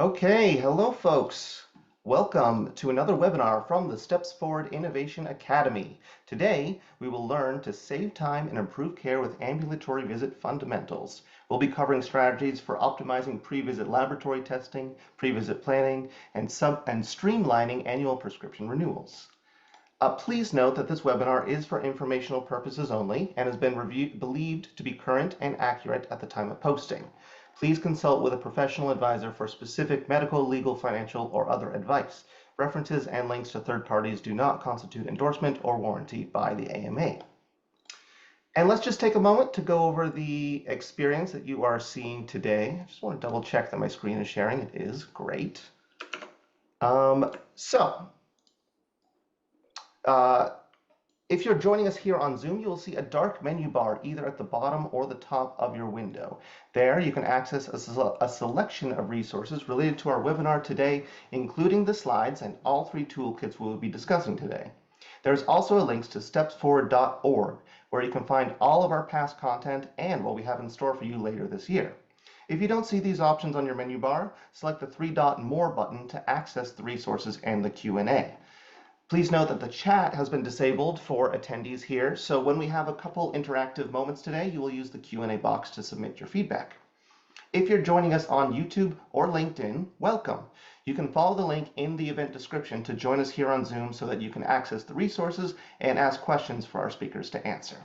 Okay, hello folks. Welcome to another webinar from the Steps Forward Innovation Academy. Today, we will learn to save time and improve care with ambulatory visit fundamentals. We'll be covering strategies for optimizing pre-visit laboratory testing, pre-visit planning, and streamlining annual prescription renewals. Please note that this webinar is for informational purposes only and has been believed to be current and accurate at the time of posting. Please consult with a professional advisor for specific medical, legal, financial, or other advice. References and links to third parties do not constitute endorsement or warranty by the AMA. And let's just take a moment to go over the experience that you are seeing today. I just want to double check that my screen is sharing. It is great. If you're joining us here on Zoom, you will see a dark menu bar either at the bottom or the top of your window. There, you can access a selection of resources related to our webinar today, including the slides and all three toolkits we will be discussing today. There's also a link to stepsforward.org, where you can find all of our past content and what we have in store for you later this year. If you don't see these options on your menu bar, select the three-dot More button to access the resources and the Q&A. Please note that the chat has been disabled for attendees here, so when we have a couple interactive moments today, you will use the Q&A box to submit your feedback. If you're joining us on YouTube or LinkedIn, welcome. You can follow the link in the event description to join us here on Zoom so that you can access the resources and ask questions for our speakers to answer.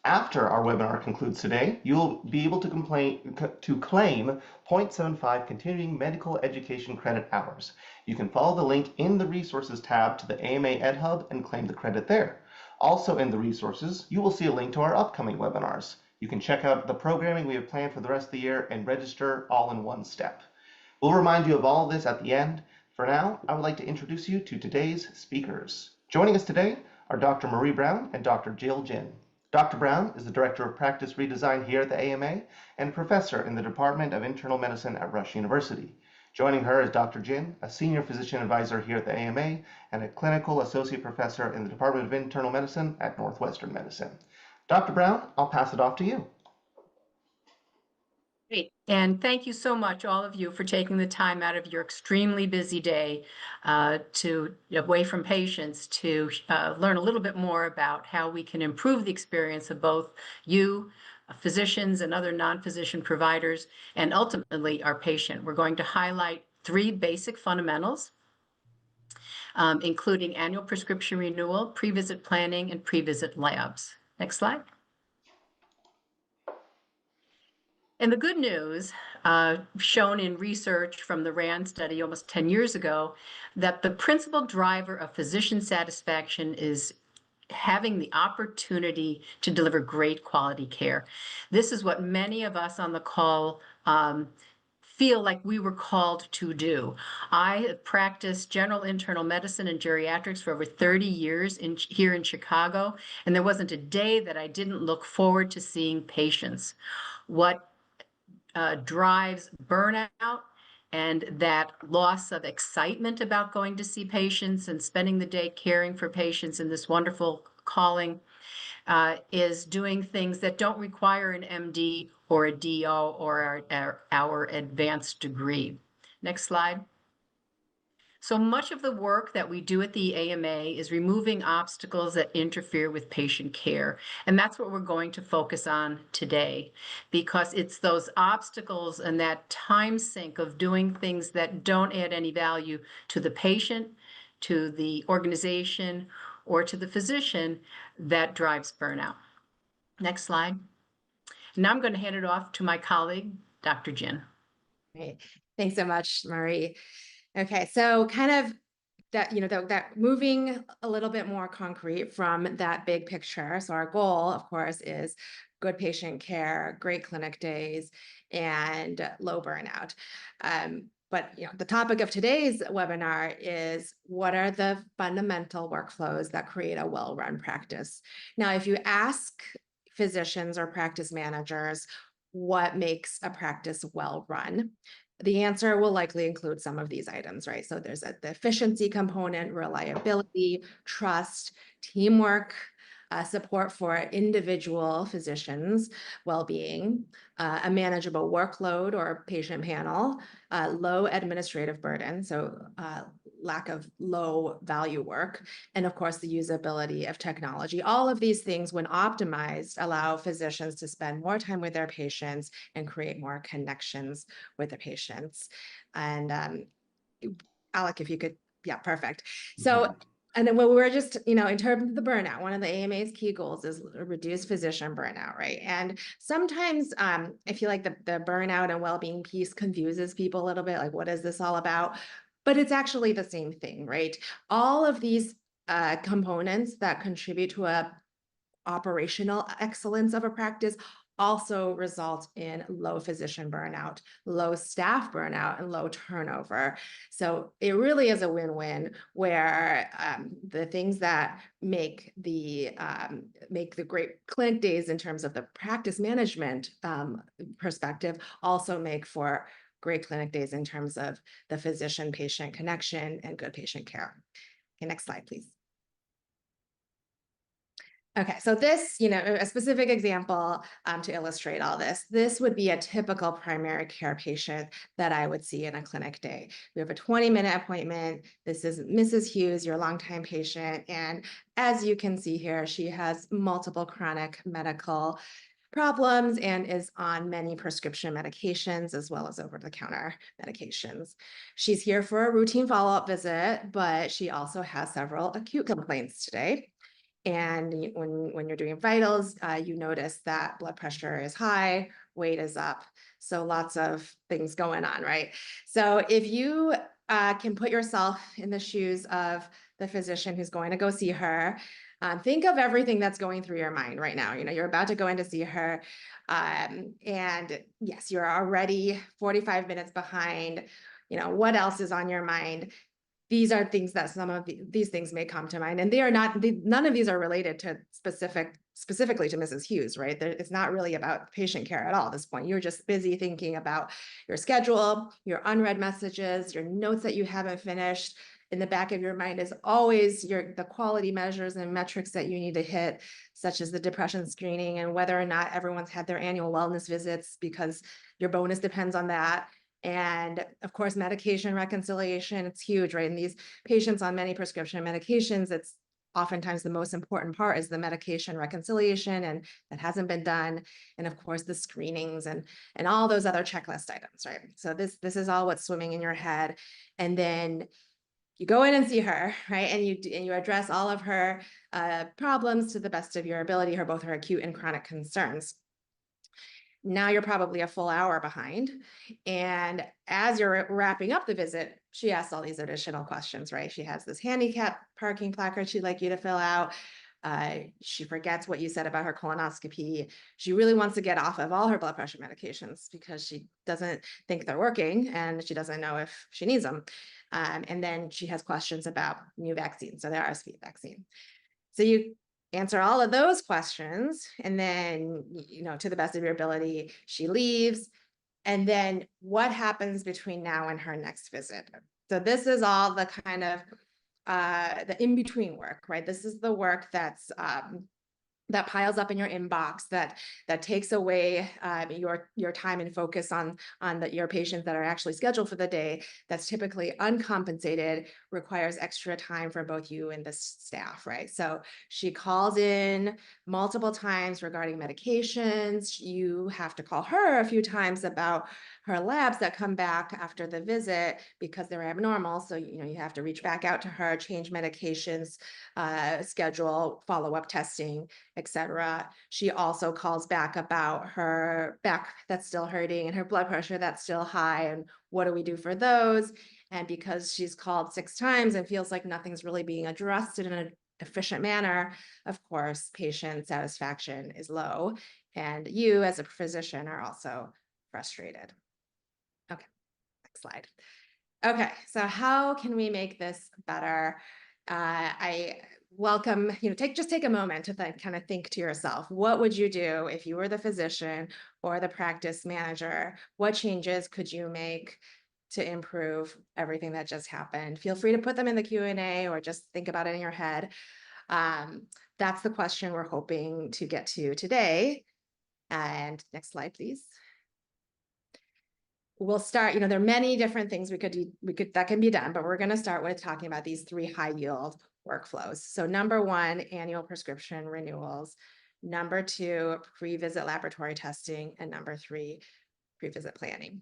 After our webinar concludes today, you will be able to claim 0.75 continuing medical education credit hours. You can follow the link in the Resources tab to the AMA Ed Hub and claim the credit there. Also in the resources, you will see a link to our upcoming webinars. You can check out the programming we have planned for the rest of the year and register all in one step. We'll remind you of all of this at the end. For now, I would like to introduce you to today's speakers. Joining us today are Dr. Marie Brown and Dr. Jill Jin. Dr. Brown is the Director of Practice Redesign here at the AMA and a professor in the Department of Internal Medicine at Rush University. Joining her is Dr. Jin, a Senior Physician Advisor here at the AMA and a Clinical Associate Professor in the Department of Internal Medicine at Northwestern Medicine. Dr. Brown, I'll pass it off to you. Great. And thank you so much, all of you, for taking the time out of your extremely busy day away from patients to learn a little bit more about how we can improve the experience of both you, physicians, and other non-physician providers, and ultimately our patient. We're going to highlight three basic fundamentals, including annual prescription renewal, pre-visit planning, and pre-visit labs. Next slide. And the good news, shown in research from the RAND study almost 10 years ago, that the principal driver of physician satisfaction is having the opportunity to deliver great quality care. This is what many of us on the call feel like we were called to do. I have practiced general internal medicine and geriatrics for over 30 years here in Chicago, and there wasn't a day that I didn't look forward to seeing patients. What drives burnout and that loss of excitement about going to see patients and spending the day caring for patients in this wonderful calling is doing things that don't require an MD or a DO or our advanced degree. Next slide. So much of the work that we do at the AMA is removing obstacles that interfere with patient care. And that's what we're going to focus on today, because it's those obstacles and that time sink of doing things that don't add any value to the patient, to the organization, or to the physician that drives burnout. Next slide. Now I'm going to hand it off to my colleague, Dr. Jin. Great. Thanks so much, Marie. Okay, so kind of that, that moving a little bit more concrete from that big picture. So our goal, of course, is good patient care, great clinic days, and low burnout. But the topic of today's webinar is what are the fundamental workflows that create a well-run practice? Now, if you ask physicians or practice managers what makes a practice well-run, the answer will likely include some of these items, right? So there's the efficiency component, reliability, trust, teamwork, support for individual physicians' well-being, a manageable workload or patient panel, low administrative burden, so lack of low value work, and of course the usability of technology. All of these things, when optimized, allow physicians to spend more time with their patients and create more connections with the patients. And Alec, if you could, yeah, perfect. So, and then when we were just, in terms of the burnout, one of the AMA's key goals is reduce physician burnout, right? And sometimes I feel like the burnout and well-being piece confuses people a little bit, like, what is this all about? But it's actually the same thing, right? All of these components that contribute to a operational excellence of a practice also result in low physician burnout, low staff burnout, and low turnover. So it really is a win-win where the things that make the great clinic days in terms of the practice management perspective also make for great clinic days in terms of the physician-patient connection and good patient care. Okay, next slide, please. Okay, so this, a specific example to illustrate all this. This would be a typical primary care patient that I would see in a clinic day. We have a 20-minute appointment. This is Mrs. Hughes, your longtime patient. And as you can see here, she has multiple chronic medical problems and is on many prescription medications as well as over-the-counter medications. She's here for a routine follow-up visit, but she also has several acute complaints today. And when you're doing vitals, you notice that blood pressure is high, weight is up. So lots of things going on, right? So if you can put yourself in the shoes of the physician who's going to go see her, think of everything that's going through your mind right now. You're about to go in to see her. And yes, you're already 45 minutes behind. What else is on your mind? These are things that some of these things may come to mind, and they are not. None of these are related to specifically to Mrs. Hughes, right? It's not really about patient care at all at this point. You're just busy thinking about your schedule, your unread messages, your notes that you haven't finished. In the back of your mind is always the quality measures and metrics that you need to hit, such as the depression screening and whether or not everyone's had their annual wellness visits, because your bonus depends on that. And of course, medication reconciliation, it's huge, right? And these patients on many prescription medications, it's oftentimes the most important part is the medication reconciliation, and that hasn't been done. And of course, the screenings and all those other checklist items, right? So this is all what's swimming in your head. And then you go in and see her, right? And you address all of her problems to the best of your ability, both her acute and chronic concerns. Now you're probably a full hour behind. And as you're wrapping up the visit, she asks all these additional questions, right? She has this handicap parking placard she'd like you to fill out. She forgets what you said about her colonoscopy. She really wants to get off of all her blood pressure medications because she doesn't think they're working and she doesn't know if she needs them. And then she has questions about new vaccines, so the RSV vaccine. So you answer all of those questions, and then, to the best of your ability, she leaves. And then what happens between now and her next visit? So this is all the kind of the in-between work, right? This is the work that's that piles up in your inbox, that takes away your time and focus on your patients that are actually scheduled for the day. That's typically uncompensated, requires extra time for both you and the staff, right? So she calls in multiple times regarding medications. You have to call her a few times about her labs that come back after the visit because they're abnormal. So, you have to reach back out to her, change medications, schedule follow-up testing, etc. She also calls back about her back that's still hurting and her blood pressure that's still high, and what do we do for those? And because she's called 6 times and feels like nothing's really being addressed in an efficient manner, of course, patient satisfaction is low, and you as a physician are also frustrated. Okay, next slide. Okay, so how can we make this better? I welcome, just take a moment to kind of think to yourself, what would you do if you were the physician or the practice manager? What changes could you make to improve everything that just happened? Feel free to put them in the Q&A or just think about it in your head. That's the question we're hoping to get to today. And next slide, please. We'll start, there are many different things we could that can be done, but we're going to start with talking about these 3 high yield workflows. So number 1, annual prescription renewals. Number 2, pre-visit laboratory testing. And number 3, pre-visit planning.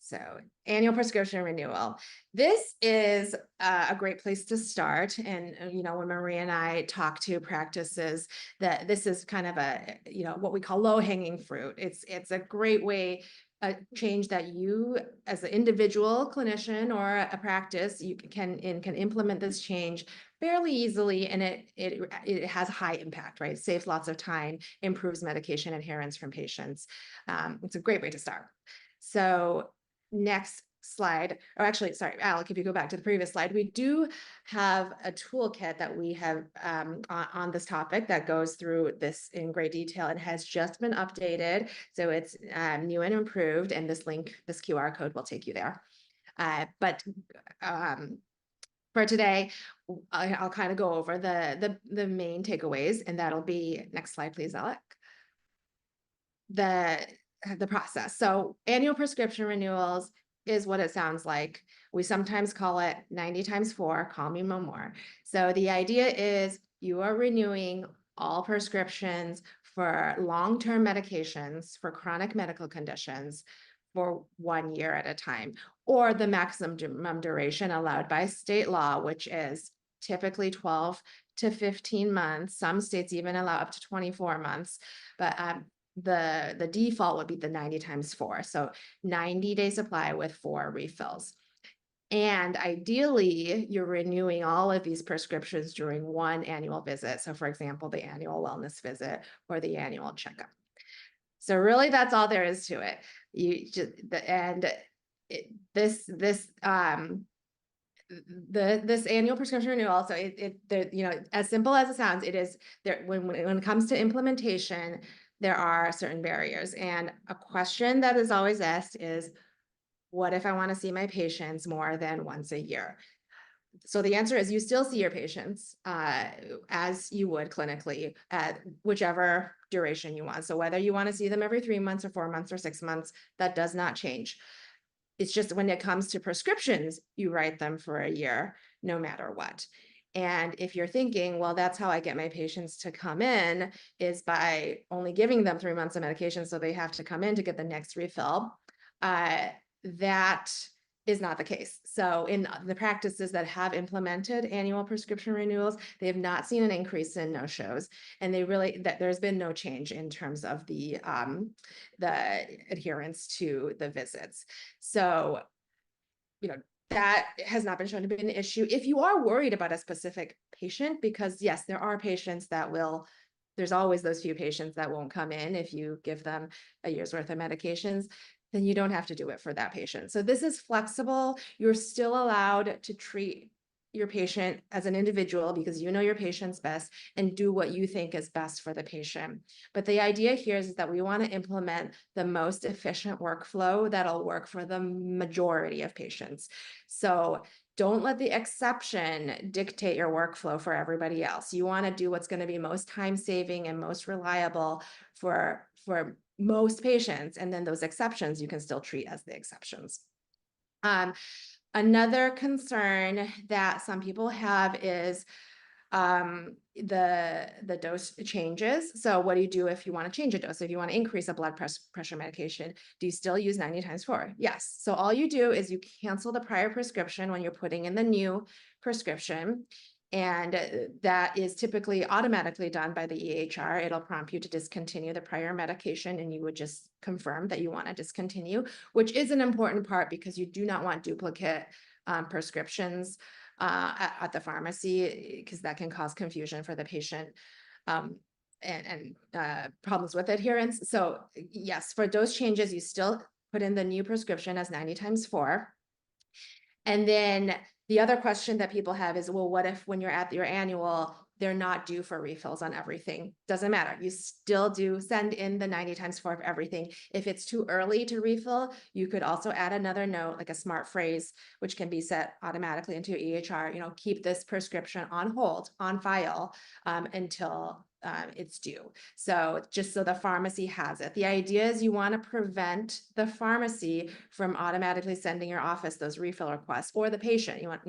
So annual prescription renewal. This is a great place to start. And, when Marie and I talk to practices, that this is kind of a, what we call low hanging fruit. It's a great way, a change that you as an individual clinician or a practice, you can implement this change fairly easily, and it has high impact, right? It saves lots of time, improves medication adherence from patients. It's a great way to start. So next slide, or actually, sorry, Alec, if you go back to the previous slide, we do have a toolkit that we have on this topic that goes through this in great detail and has just been updated. So it's new and improved, and this link, this QR code will take you there. But for today, I'll kind of go over the main takeaways, and that'll be, next slide, please, Alec. The process. So annual prescription renewals is what it sounds like. We sometimes call it 90 times 4, call me no more. So the idea is you are renewing all prescriptions for long-term medications for chronic medical conditions for 1 year at a time, or the maximum duration allowed by state law, which is typically 12 to 15 months. Some states even allow up to 24 months, but the default would be the 90 times 4. So 90-day supply with 4 refills. And ideally, you're renewing all of these prescriptions during 1 annual visit. So for example, the annual wellness visit or the annual checkup. So really, that's all there is to it. This annual prescription renewal, so as simple as it sounds, it is there when it comes to implementation, there are certain barriers. And a question that is always asked is, what if I want to see my patients more than once a year? So the answer is you still see your patients as you would clinically at whichever duration you want. So whether you want to see them every 3 months or 4 months or 6 months, that does not change. It's just when it comes to prescriptions, you write them for a year, no matter what. And if you're thinking, well, that's how I get my patients to come in, is by only giving them 3 months of medication, so they have to come in to get the next refill, that is not the case. So in the practices that have implemented annual prescription renewals, they have not seen an increase in no-shows, and there's been no change in terms of the adherence to the visits. So, that has not been shown to be an issue. If you are worried about a specific patient, because yes, there are patients that there's always those few patients that won't come in if you give them a year's worth of medications, then you don't have to do it for that patient. So this is flexible. You're still allowed to treat your patient as an individual because you know your patient's best and do what you think is best for the patient. But the idea here is that we want to implement the most efficient workflow that'll work for the majority of patients. So don't let the exception dictate your workflow for everybody else. You want to do what's going to be most time-saving and most reliable for most patients, and then those exceptions you can still treat as the exceptions. Another concern that some people have is the dose changes. So what do you do if you want to change a dose? If you want to increase a blood pressure medication, do you still use 90 times 4? Yes. So all you do is you cancel the prior prescription when you're putting in the new prescription. And that is typically automatically done by the EHR. It'll prompt you to discontinue the prior medication, and you would just confirm that you want to discontinue, which is an important part because you do not want duplicate prescriptions at the pharmacy, because that can cause confusion for the patient and problems with adherence. So yes, for dose changes, you still put in the new prescription as 90 times 4. And then the other question that people have is, well, what if when you're at your annual, they're not due for refills on everything. Doesn't matter. You still do send in the 90 times 4 of everything. If it's too early to refill, you could also add another note, like a smart phrase, which can be set automatically into EHR, keep this prescription on hold, on file, until it's due. So just so the pharmacy has it. The idea is you want to prevent the pharmacy from automatically sending your office those refill requests, or the patient. You want,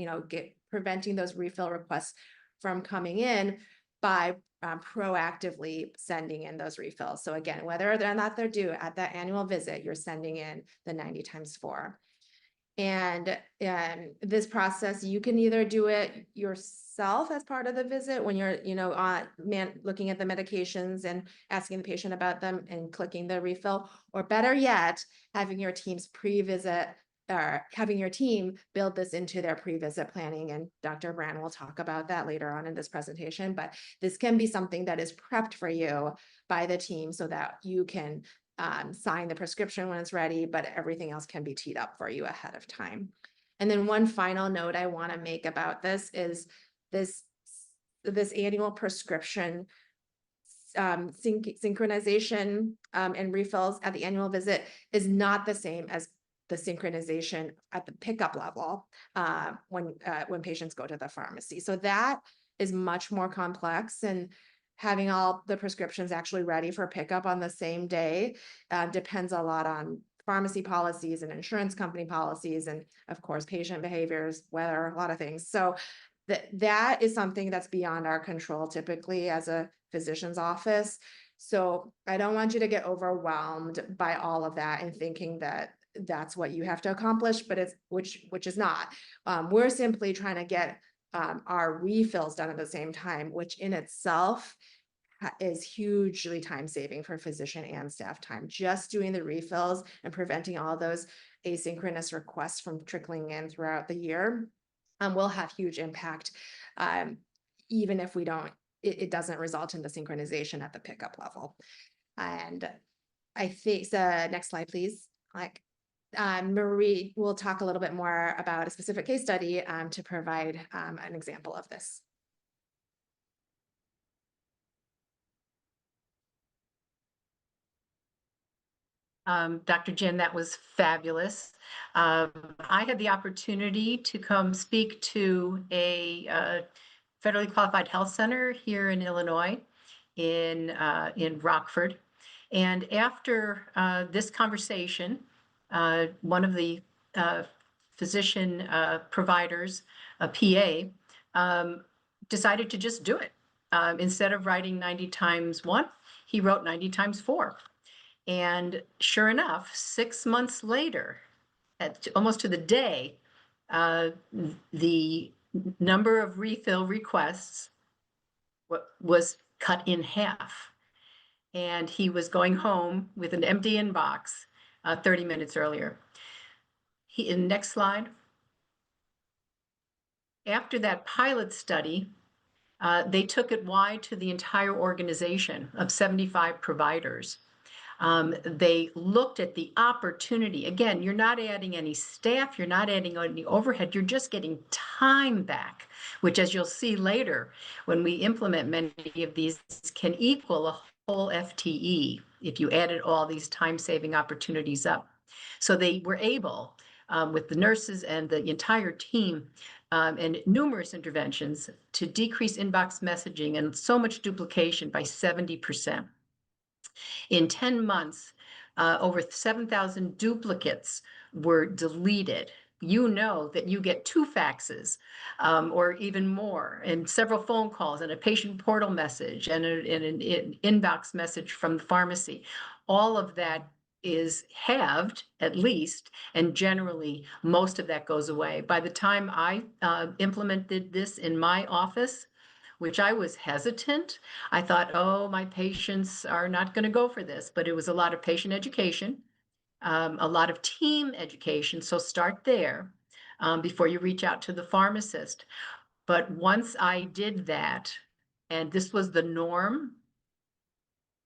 preventing those refill requests from coming in by proactively sending in those refills. So again, whether or not they're due at that annual visit, you're sending in the 90 times 4. And this process, you can either do it yourself as part of the visit when you're, looking at the medications and asking the patient about them and clicking the refill, or better yet, having your team's pre-visit or having your team build this into their pre-visit planning. And Dr. Brand will talk about that later on in this presentation, but this can be something that is prepped for you by the team so that you can sign the prescription when it's ready, but everything else can be teed up for you ahead of time. And then one final note I want to make about this is this annual prescription synchronization and refills at the annual visit is not the same as the synchronization at the pickup level when patients go to the pharmacy. So that is much more complex, and having all the prescriptions actually ready for pickup on the same day depends a lot on pharmacy policies and insurance company policies, and of course, patient behaviors, weather, a lot of things. So that is something that's beyond our control typically as a physician's office. So I don't want you to get overwhelmed by all of that and thinking that that's what you have to accomplish, but which is not. We're simply trying to get our refills done at the same time, which in itself is hugely time saving for physician and staff time. Just doing the refills and preventing all those asynchronous requests from trickling in throughout the year will have huge impact, even if it doesn't result in the synchronization at the pickup level. And I think next slide, please. Marie will talk a little bit more about a specific case study to provide an example of this. Dr. Jen, that was fabulous. I had the opportunity to come speak to a federally qualified health center here in Illinois, in Rockford. And after this conversation, one of the physician providers, a PA, decided to just do it. Instead of writing 90 times 1, he wrote 90 times 4. And sure enough, 6 months later, almost to the day, the number of refill requests was cut in half. And he was going home with an empty inbox 30 minutes earlier. Next slide. After that pilot study, they took it wide to the entire organization of 75 providers. They looked at the opportunity. Again, you're not adding any staff, you're not adding any overhead, you're just getting time back, which, as you'll see later, when we implement many of these, can equal a whole FTE if you added all these time-saving opportunities up. So they were able, with the nurses and the entire team, and numerous interventions, to decrease inbox messaging and so much duplication by 70%. In 10 months, over 7,000 duplicates were deleted. You know that you get 2 faxes or even more, and several phone calls, and a patient portal message, and an inbox message from the pharmacy. All of that is halved, at least, and generally most of that goes away. By the time I implemented this in my office, which I was hesitant. I thought, oh, my patients are not going to go for this, but it was a lot of patient education, a lot of team education. So start there before you reach out to the pharmacist. But once I did that, and this was the norm,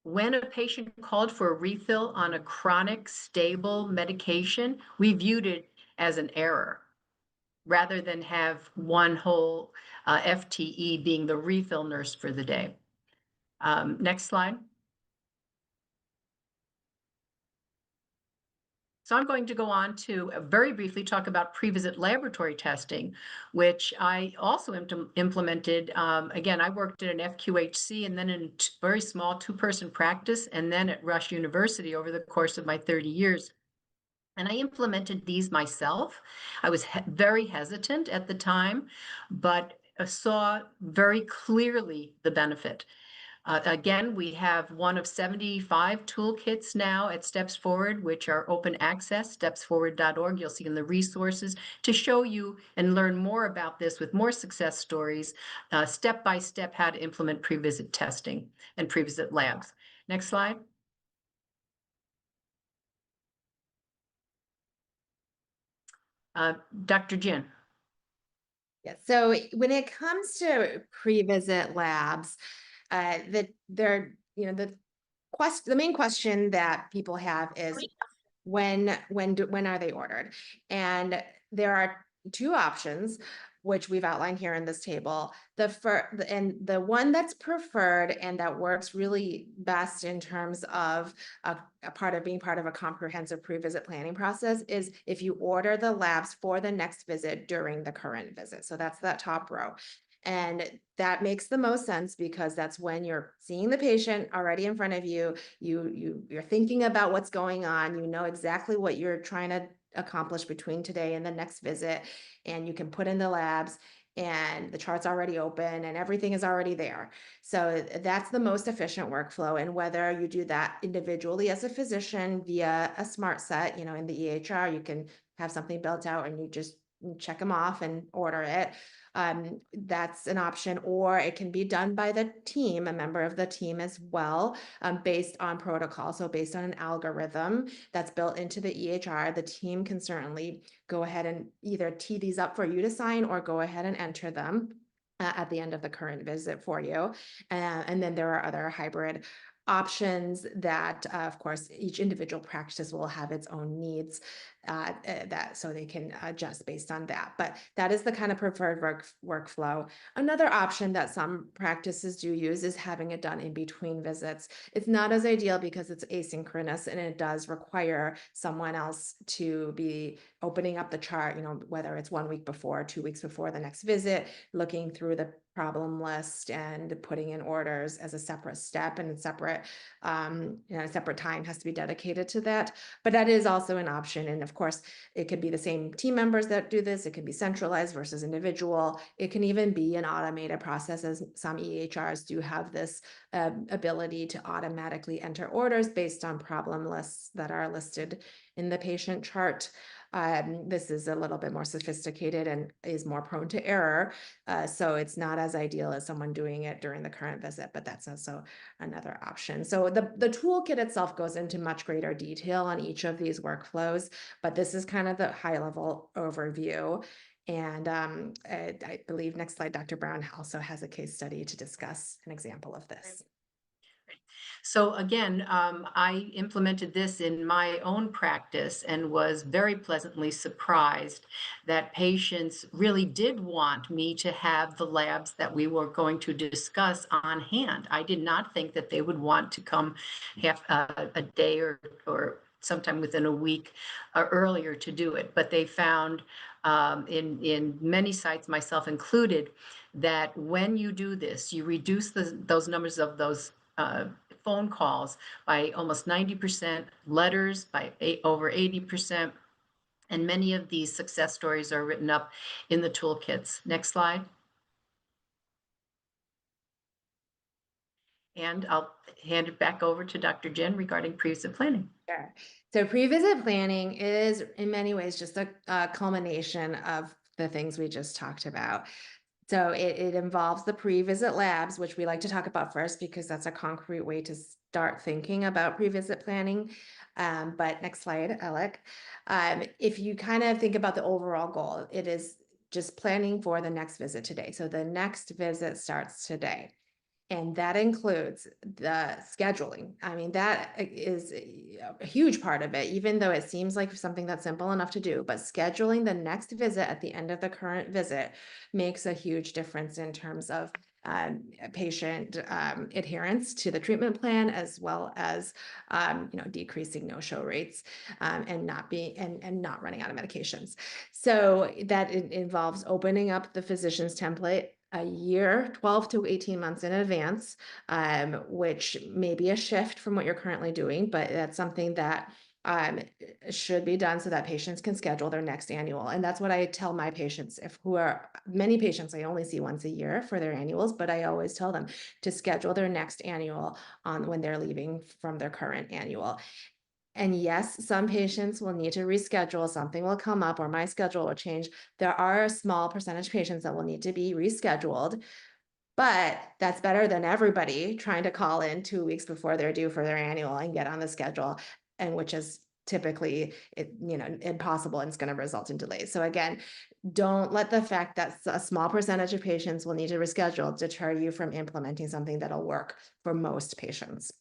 when a patient called for a refill on a chronic, stable medication, we viewed it as an error. rather than have one whole FTE being the refill nurse for the day. Next slide. So I'm going to go on to very briefly talk about pre-visit laboratory testing, which I also implemented. Again, I worked at an FQHC and then in a very small 2-person practice, and then at Rush University over the course of my 30 years. And I implemented these myself. I was very hesitant at the time, but saw very clearly the benefit. Again, we have one of 75 toolkits now at Steps Forward, which are open access, stepsforward.org. You'll see in the resources to show you and learn more about this with more success stories, step by step, how to implement pre-visit testing and pre-visit labs. Next slide. Dr. Jin. Yeah, so when it comes to pre-visit labs, the main question that people have is when are they ordered? And there are 2 options, which we've outlined here in this table. The one that's preferred and that works really best in terms of being part of a comprehensive pre-visit planning process is if you order the labs for the next visit during the current visit. So that's that top row. And that makes the most sense because that's when you're seeing the patient already in front of you. You're thinking about what's going on. You know exactly what you're trying to accomplish between today and the next visit, and you can put in the labs and the chart's already open and everything is already there. So that's the most efficient workflow. And whether you do that individually as a physician via a smart set, in the EHR, you can have something built out and you just check them off and order it. That's an option, or it can be done by the team, a member of the team as well, based on protocol. So based on an algorithm that's built into the EHR, the team can certainly go ahead and either tee these up for you to sign or go ahead and enter them at the end of the current visit for you. And then there are other hybrid options that, of course, each individual practice will have its own needs so they can adjust based on that. But that is the kind of preferred workflow. Another option that some practices do use is having it done in between visits. It's not as ideal because it's asynchronous and it does require someone else to be opening up the chart, whether it's 1 week before, 2 weeks before the next visit, looking through the problem list and putting in orders as a separate step, and a separate time has to be dedicated to that. But that is also an option. And of course, it could be the same team members that do this. It can be centralized versus individual. It can even be an automated process, as some EHRs do have this ability to automatically enter orders based on problem lists that are listed in the patient chart. This is a little bit more sophisticated and is more prone to error. So it's not as ideal as someone doing it during the current visit, but that's also another option. So the toolkit itself goes into much greater detail on each of these workflows, but this is kind of the high level overview. And I believe next slide, Dr. Brown also has a case study to discuss an example of this. So again, I implemented this in my own practice and was very pleasantly surprised that patients really did want me to have the labs that we were going to discuss on hand. I did not think that they would want to come a day or sometime within a week earlier to do it, but they found in many sites, myself included, that when you do this, you reduce those numbers of those phone calls by almost 90%, letters by over 80%, and many of these success stories are written up in the toolkits. Next slide. And I'll hand it back over to Dr. Jen regarding pre-visit planning. Sure. So pre-visit planning is in many ways just a culmination of the things we just talked about. So it involves the pre-visit labs, which we like to talk about first because that's a concrete way to start thinking about pre-visit planning. But next slide, Alec. If you kind of think about the overall goal, it is just planning for the next visit today. So the next visit starts today. And that includes the scheduling. I mean, that is a huge part of it, even though it seems like something that's simple enough to do. But scheduling the next visit at the end of the current visit makes a huge difference in terms of patient adherence to the treatment plan, as well as decreasing no-show rates and not running out of medications. So that involves opening up the physician's template a year, 12 to 18 months in advance, which may be a shift from what you're currently doing, but that's something that should be done so that patients can schedule their next annual. And that's what I tell my patients, who are many patients I only see once a year for their annuals, but I always tell them to schedule their next annual on when they're leaving from their current annual. And yes, some patients will need to reschedule, something will come up, or my schedule will change. There are a small percentage of patients that will need to be rescheduled, but that's better than everybody trying to call in 2 weeks before they're due for their annual and get on the schedule, and which is typically impossible, and it's going to result in delays. So again, don't let the fact that a small percentage of patients will need to reschedule deter you from implementing something that'll work for most patients.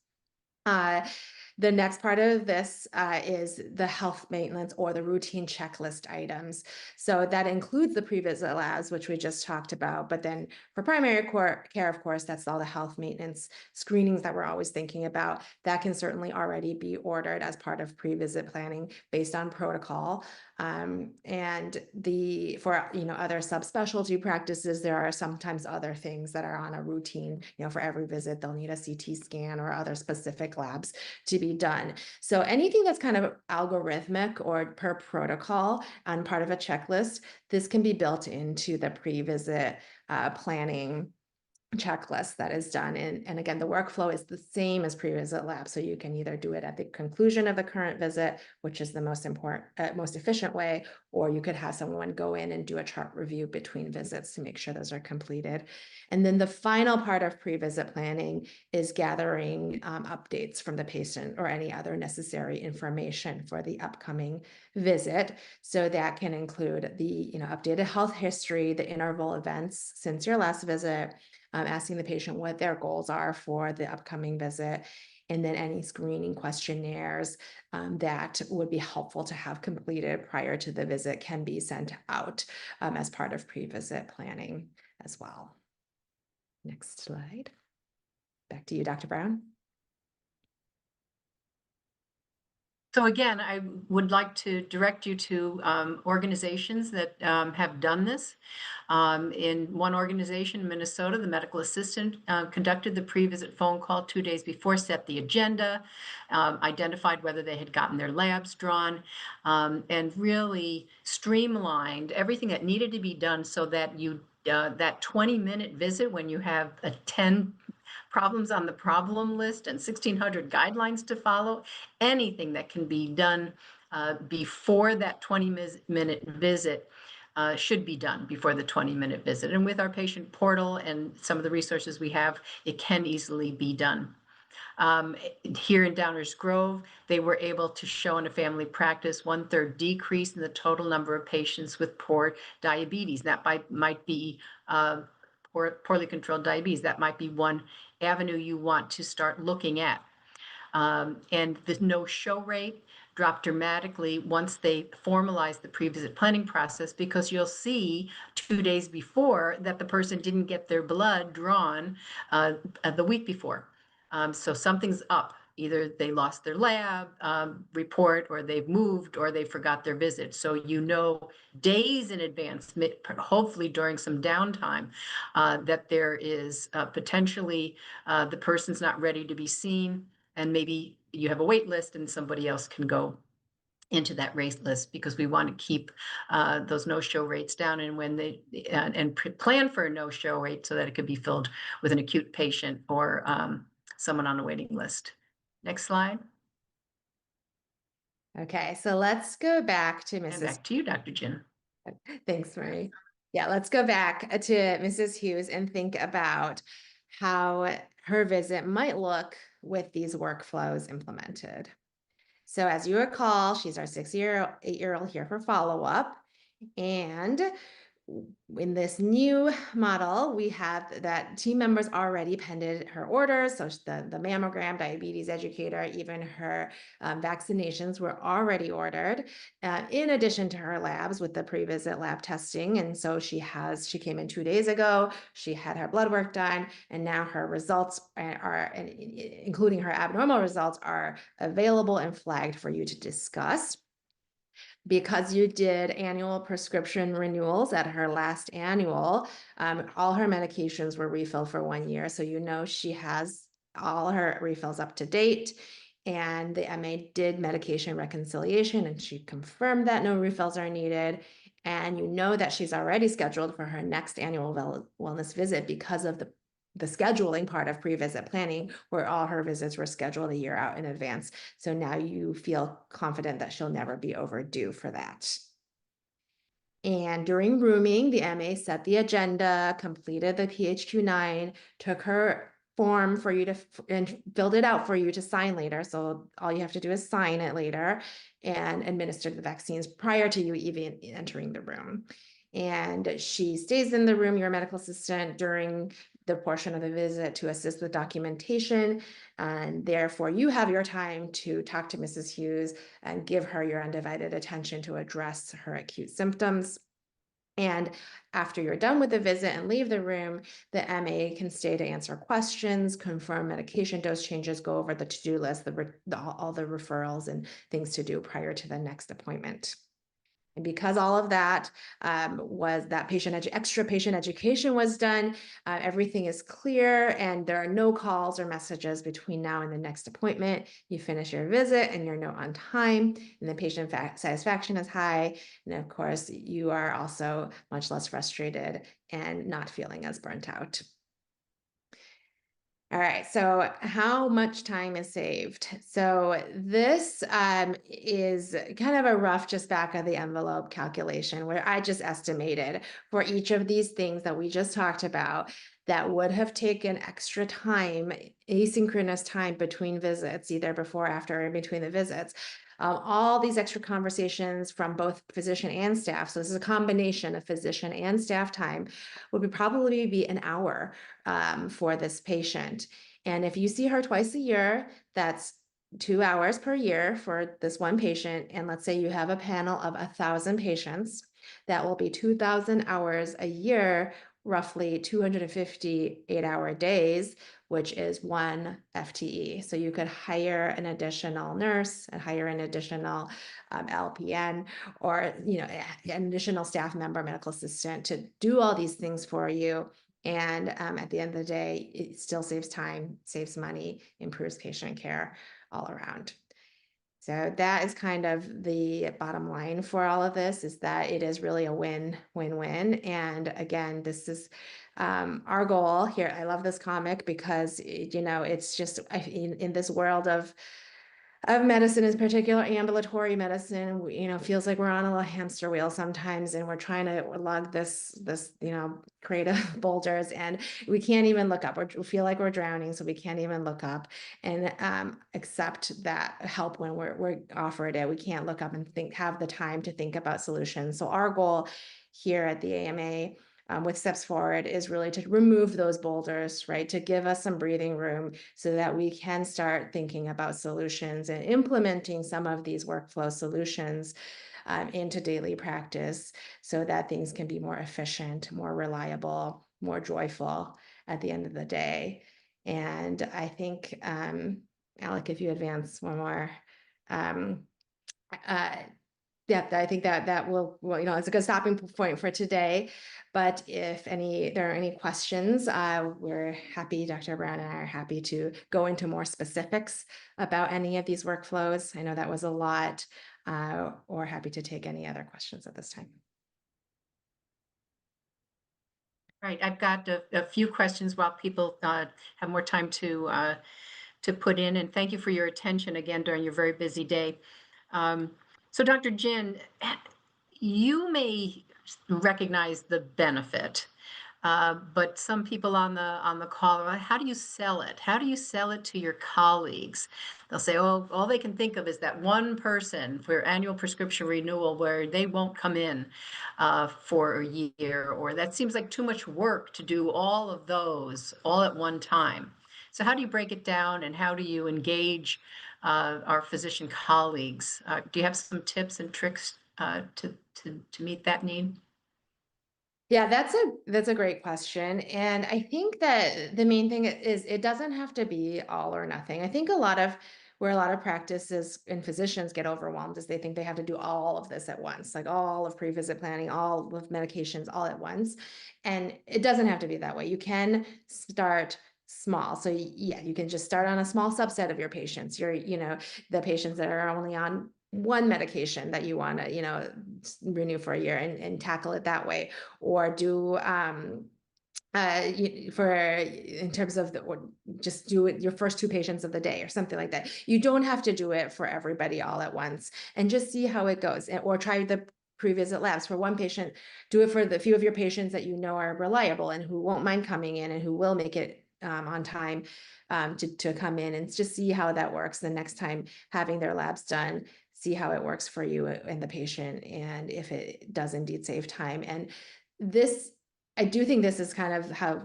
The next part of this is the health maintenance or the routine checklist items. So that includes the pre-visit labs, which we just talked about. But then for primary care, of course, that's all the health maintenance screenings that we're always thinking about. That can certainly already be ordered as part of pre-visit planning based on protocol. And for other subspecialty practices, there are sometimes other things that are on a routine. For every visit, they'll need a CT scan or other specific labs to be done. So anything that's kind of algorithmic or per protocol and part of a checklist, this can be built into the pre-visit planning checklist that is done. And again, the workflow is the same as pre-visit lab. So you can either do it at the conclusion of the current visit, which is the most efficient way, or you could have someone go in and do a chart review between visits to make sure those are completed. And then the final part of pre-visit planning is gathering updates from the patient or any other necessary information for the upcoming visit. So that can include the updated health history, the interval events since your last visit, asking the patient what their goals are for the upcoming visit, and then any screening questionnaires that would be helpful to have completed prior to the visit can be sent out as part of pre-visit planning as well. Next slide. Back to you, Dr. Brown. So again, I would like to direct you to organizations that have done this. In one organization in Minnesota, the medical assistant conducted the pre-visit phone call 2 days before, set the agenda, identified whether they had gotten their labs drawn, and really streamlined everything that needed to be done so that that 20-minute visit, when you have 10 problems on the problem list and 1,600 guidelines to follow, anything that can be done before that 20-minute visit should be done before the 20-minute visit. And with our patient portal and some of the resources we have, it can easily be done. Here in Downers Grove, they were able to show in a family practice 1/3 decrease in the total number of patients with poor diabetes. That might be poorly controlled diabetes. That might be one avenue you want to start looking at. And the no-show rate dropped dramatically once they formalized the pre-visit planning process, because you'll see 2 days before that the person didn't get their blood drawn the week before. So something's up. Either they lost their lab report, or they've moved, or they forgot their visit. So days in advance, hopefully during some downtime, that there is potentially the person's not ready to be seen, and maybe you have a wait list and somebody else can go into that wait list, because we want to keep those no-show rates down, and plan for a no-show rate so that it could be filled with an acute patient or someone on a waiting list. Next slide. Okay, so let's go back to And back to you, Dr. Jin. Thanks, Marie. Yeah, let's go back to Mrs. Hughes and think about how her visit might look with these workflows implemented. So as you recall, she's our 8-year-old here for follow-up. And in this new model, we have that team members already pended her orders. So the mammogram, diabetes educator, even her vaccinations were already ordered, in addition to her labs with the pre-visit lab testing. And so she came in 2 days ago, she had her blood work done, and now her results including her abnormal results, are available and flagged for you to discuss. Because you did annual prescription renewals at her last annual, all her medications were refilled for 1 year. So she has all her refills up to date. And the MA did medication reconciliation, and she confirmed that no refills are needed. And that she's already scheduled for her next annual wellness visit because of the scheduling part of pre-visit planning, where all her visits were scheduled a year out in advance. So now you feel confident that she'll never be overdue for that. And during rooming, the MA set the agenda, completed the PHQ-9, took her form for you and filled it out for you to sign later. So all you have to do is sign it later, and administer the vaccines prior to you even entering the room. And she stays in the room, your medical assistant, during the portion of the visit to assist with documentation. And therefore, you have your time to talk to Mrs. Hughes and give her your undivided attention to address her acute symptoms. And after you're done with the visit and leave the room, the MA can stay to answer questions, confirm medication dose changes, go over the to-do list, all the referrals and things to do prior to the next appointment. And because all of that was that extra patient education was done, everything is clear, and there are no calls or messages between now and the next appointment. You finish your visit and you're on time, and the patient satisfaction is high. And of course, you are also much less frustrated and not feeling as burnt out. All right, so how much time is saved? So this is kind of a rough, just back of the envelope calculation, where I just estimated for each of these things that we just talked about that would have taken extra time, asynchronous time between visits, either before, after, or in between the visits. All these extra conversations from both physician and staff, so this is a combination of physician and staff time, would probably be an hour for this patient. And if you see her twice a year, that's 2 hours per year for this one patient. And let's say you have a panel of 1,000 patients, that will be 2,000 hours a year, roughly 250 8-hour days, which is 1 FTE. So you could hire an additional nurse and hire an additional LPN, or an additional staff member, medical assistant, to do all these things for you. And at the end of the day, it still saves time, saves money, improves patient care all around. So that is kind of the bottom line for all of this, is that it is really a win-win-win. And again, this is our goal here. I love this comic because, it's just in this world of medicine, in particular ambulatory medicine, feels like we're on a little hamster wheel sometimes, and we're trying to lug this crate of boulders, and we can't even look up. We feel like we're drowning, so we can't even look up and accept that help when we're offered it. We can't look up and have the time to think about solutions. So our goal here at the AMA, with Steps Forward, is really to remove those boulders, right? To give us some breathing room so that we can start thinking about solutions and implementing some of these workflow solutions into daily practice, so that things can be more efficient, more reliable, more joyful at the end of the day. And I think, Alec, if you advance one more, yeah, I think that will, it's a good stopping point for today. But if there are any questions, we're happy, Dr. Brown and I are happy to go into more specifics about any of these workflows. I know that was a lot, or happy to take any other questions at this time. Right, I've got a few questions while people have more time to put in, and thank you for your attention again during your very busy day. So Dr. Jin, you may recognize the benefit But some people on the call are like, how do you sell it? How do you sell it to your colleagues? They'll say, oh, all they can think of is that one person for annual prescription renewal where they won't come in for a year, or that seems like too much work to do all of those all at one time. So how do you break it down, and how do you engage our physician colleagues? Do you have some tips and tricks to meet that need? Yeah, that's a great question. And I think that the main thing is it doesn't have to be all or nothing. I think where a lot of practices and physicians get overwhelmed is they think they have to do all of this at once, like all of pre-visit planning, all of medications all at once. And it doesn't have to be that way. You can start small. So yeah, you can just start on a small subset of your patients. The patients that are only on one medication that you want to, renew for a year, and tackle it that way, or do for in terms of or just do it your first two patients of the day or something like that. You don't have to do it for everybody all at once, and just see how it goes, or try the pre-visit labs for one patient. Do it for the few of your patients that you know are reliable and who won't mind coming in and who will make it on time to come in, and just see how that works the next time having their labs done. See how it works for you and the patient, and if it does indeed save time. And this, I do think this is kind of how,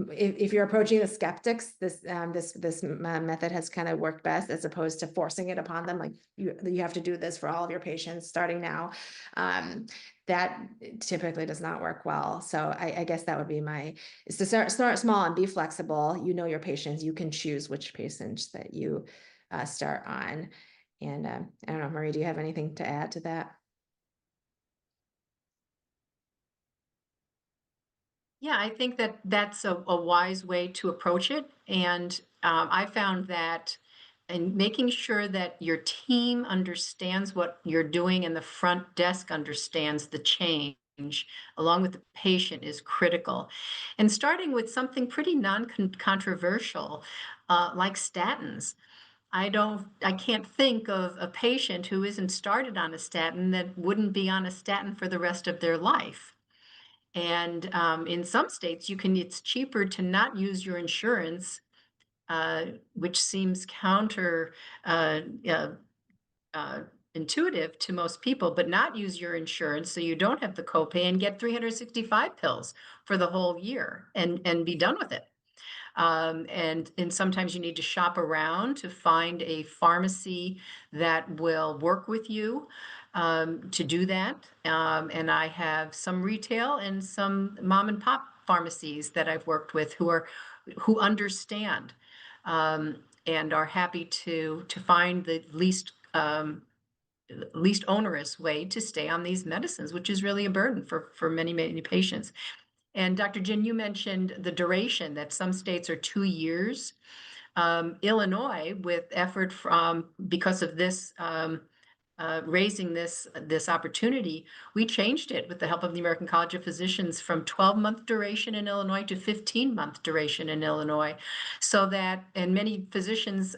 if you're approaching the skeptics, this method has kind of worked best, as opposed to forcing it upon them. Like you have to do this for all of your patients starting now. That typically does not work well. So I guess that would be is to start small and be flexible. You know your patients. You can choose which patients that you start on. And I don't know, Marie, do you have anything to add to that? Yeah, I think that that's a wise way to approach it. And I found that in making sure that your team understands what you're doing and the front desk understands the change, along with the patient, is critical. And starting with something pretty non-controversial, like statins. I can't think of a patient who isn't started on a statin that wouldn't be on a statin for the rest of their life. And in some states, it's cheaper to not use your insurance, which seems counter uh, uh, intuitive to most people, but not use your insurance so you don't have the copay and get 365 pills for the whole year and be done with it. And sometimes you need to shop around to find a pharmacy that will work with you to do that. And I have some retail and some mom and pop pharmacies that I've worked with who understand and are happy to find the least onerous way to stay on these medicines, which is really a burden for many, many patients. And Dr. Jin, you mentioned the duration, that some states are 2 years. Illinois, with effort from because of this raising this opportunity, we changed it with the help of the American College of Physicians from 12-month duration in Illinois to 15-month duration in Illinois, so that, and many physicians,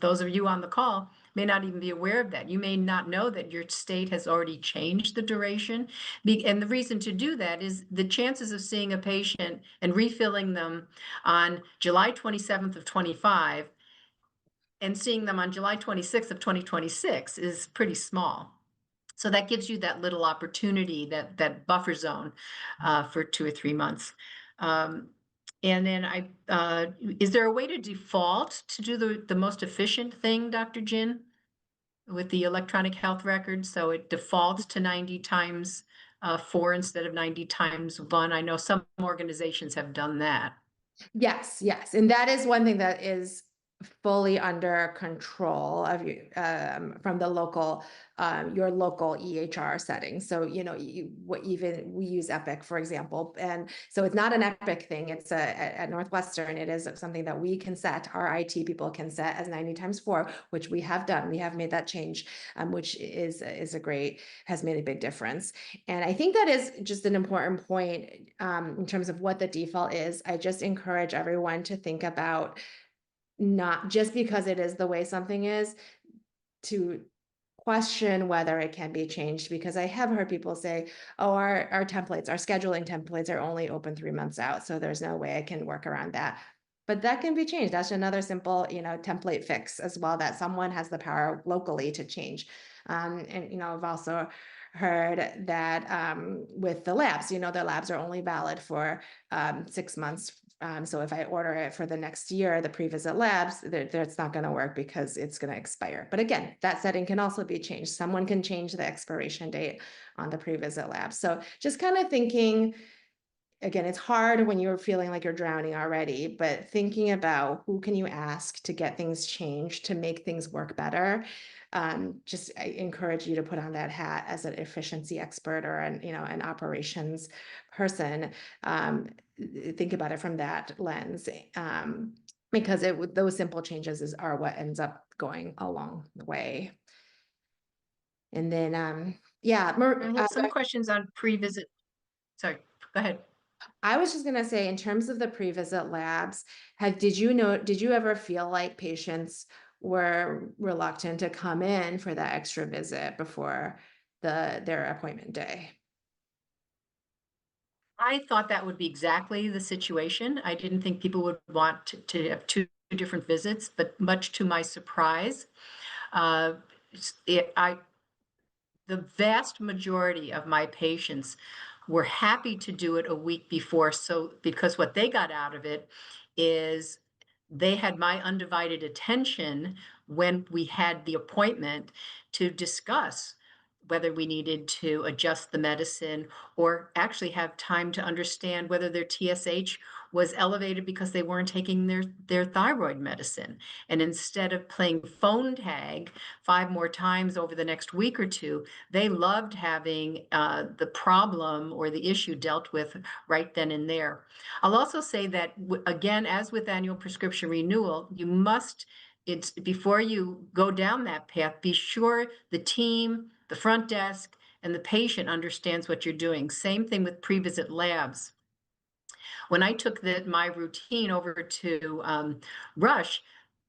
those of you on the call, may not even be aware of that. You may not know that your state has already changed the duration. And the reason to do that is the chances of seeing a patient and refilling them on July 27th of 25 and seeing them on July 26th of 2026 is pretty small. So that gives you that little opportunity, that buffer zone for 2 or 3 months. And then is there a way to default to do the most efficient thing, Dr. Jin, with the electronic health record? So it defaults to 90 times 4 instead of 90 times 1. I know some organizations have done that. Yes, yes. And that is one thing that is fully under control of you from the local your local EHR setting. So even we use Epic, for example, and so it's not an Epic thing. It's at Northwestern. It is something that we can set. Our IT people can set as 90 times 4, which we have done. We have made that change, which has made a big difference. And I think that is just an important point in terms of what the default is. I just encourage everyone to think about, not just because it is the way something is, to question whether it can be changed, because I have heard people say, oh, our templates, our scheduling templates are only open 3 months out, so there's no way I can work around that. But that can be changed. That's another simple, template fix as well, that someone has the power locally to change. And I've also heard that with the labs, the labs are only valid for 6 months. So if I order it for the next year, the pre-visit labs, that's not going to work because it's going to expire. But again, that setting can also be changed. Someone can change the expiration date on the pre-visit labs. So just kind of thinking, again, it's hard when you're feeling like you're drowning already, but thinking about who can you ask to get things changed, to make things work better. I encourage you to put on that hat as an efficiency expert or an operations person. Think about it from that lens, because those simple changes are what ends up going a long way. And then, I have some questions on pre-visit. Sorry, go ahead. I was just gonna say, in terms of the pre-visit labs, did you ever feel like patients were reluctant to come in for that extra visit before their appointment day? I thought that would be exactly the situation. I didn't think people would want to have two different visits, but much to my surprise, uh, the vast majority of my patients were happy to do it a week before. So, because what they got out of it is they had my undivided attention when we had the appointment to discuss whether we needed to adjust the medicine or actually have time to understand whether their TSH was elevated because they weren't taking their thyroid medicine. And instead of playing phone tag 5 more times over the next week or two, they loved having the problem or the issue dealt with right then and there. I'll also say that, again, as with annual prescription renewal, it's before you go down that path, be sure the team, the front desk, and the patient understands what you're doing. Same thing with pre-visit labs. When I took my routine over to Rush,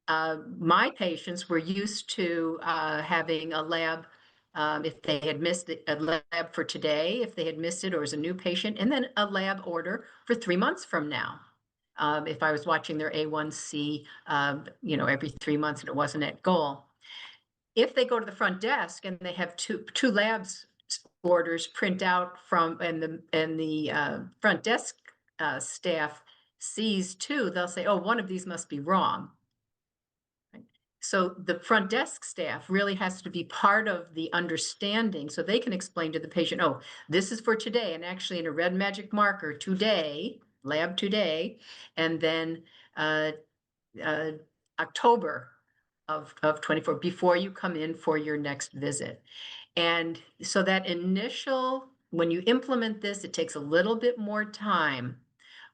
my patients were used to having a lab if they had missed a lab for today, if they had missed it or was a new patient, and then a lab order for 3 months from now. If I was watching their A1C, every 3 months and it wasn't at goal. If they go to the front desk and they have two labs orders print out from, and the front desk staff sees two, they'll say, oh, one of these must be wrong. So the front desk staff really has to be part of the understanding so they can explain to the patient, oh, this is for today, and actually in a red magic marker, today, lab today, and then October of 24 before you come in for your next visit. And so that when you implement this, it takes a little bit more time,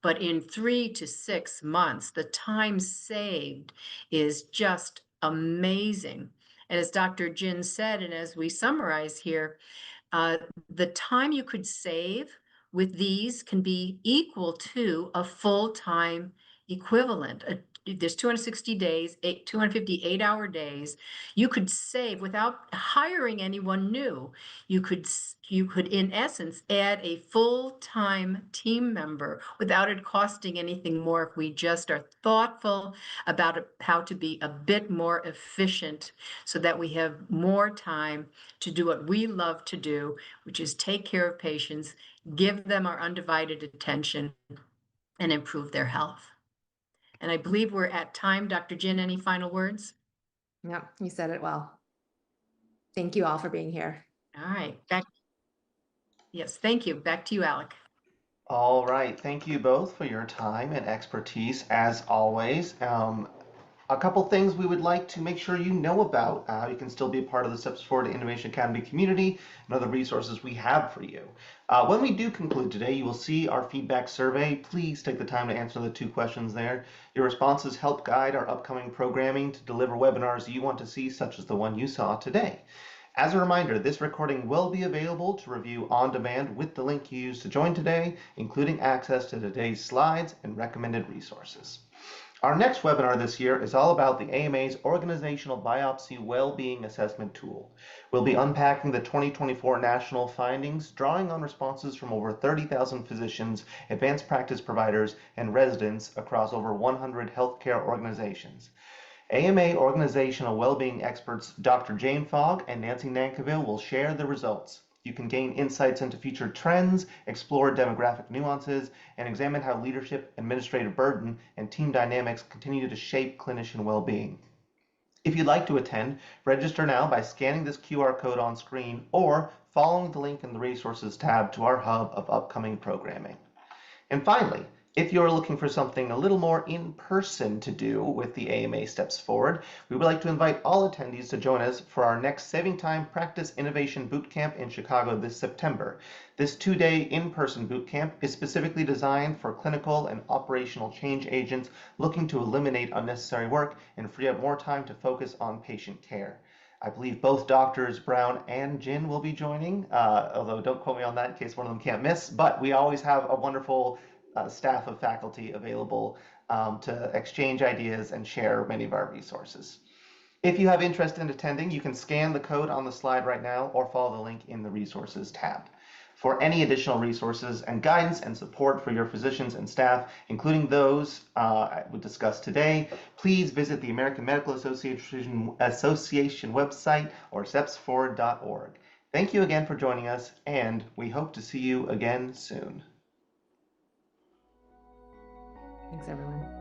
but in 3 to 6 months, the time saved is just amazing. And as Dr. Jin said, and as we summarize here, the time you could save with these can be equal to a full-time equivalent. There's 260 days, 258 hour days. You could save without hiring anyone new. You could in essence add a full-time team member without it costing anything more if we just are thoughtful about how to be a bit more efficient so that we have more time to do what we love to do, which is take care of patients, give them our undivided attention, and improve their health. And I believe we're at time. Dr. Jin, any final words? Yep, you said it well. Thank you all for being here. All right. Yes, thank you. Back to you, Alec. All right. Thank you both for your time and expertise as always. A couple things we would like to make sure you know about. You can still be a part of the Steps Forward to Innovation Academy community and other resources we have for you. When we do conclude today, you will see our feedback survey. Please take the time to answer the 2 questions there. Your responses help guide our upcoming programming to deliver webinars you want to see, such as the one you saw today. As a reminder, this recording will be available to review on demand with the link you used to join today, including access to today's slides and recommended resources. Our next webinar this year is all about the AMA's Organizational Biopsy Wellbeing Assessment Tool. We'll be unpacking the 2024 national findings, drawing on responses from over 30,000 physicians, advanced practice providers, and residents across over 100 healthcare organizations. AMA organizational well-being experts Dr. Jane Fogg and Nancy Nankerville will share the results. You can gain insights into future trends, explore demographic nuances, and examine how leadership, administrative burden, and team dynamics continue to shape clinician well-being. If you'd like to attend, register now by scanning this QR code on screen or following the link in the Resources tab to our hub of upcoming programming. And finally, if you're looking for something a little more in person to do with the AMA Steps Forward, we would like to invite all attendees to join us for our next Saving Time Practice Innovation Bootcamp in Chicago this September. This 2-day in-person bootcamp is specifically designed for clinical and operational change agents looking to eliminate unnecessary work and free up more time to focus on patient care. I believe both Doctors Brown and Jin will be joining, although don't quote me on that in case one of them can't miss, but we always have a wonderful staff of faculty available to exchange ideas and share many of our resources. If you have interest in attending, you can scan the code on the slide right now or follow the link in the Resources tab. For any additional resources and guidance and support for your physicians and staff, including those we discussed today, please visit the American Medical Association website or stepsforward.org. Thank you again for joining us, and we hope to see you again soon. Thanks, everyone.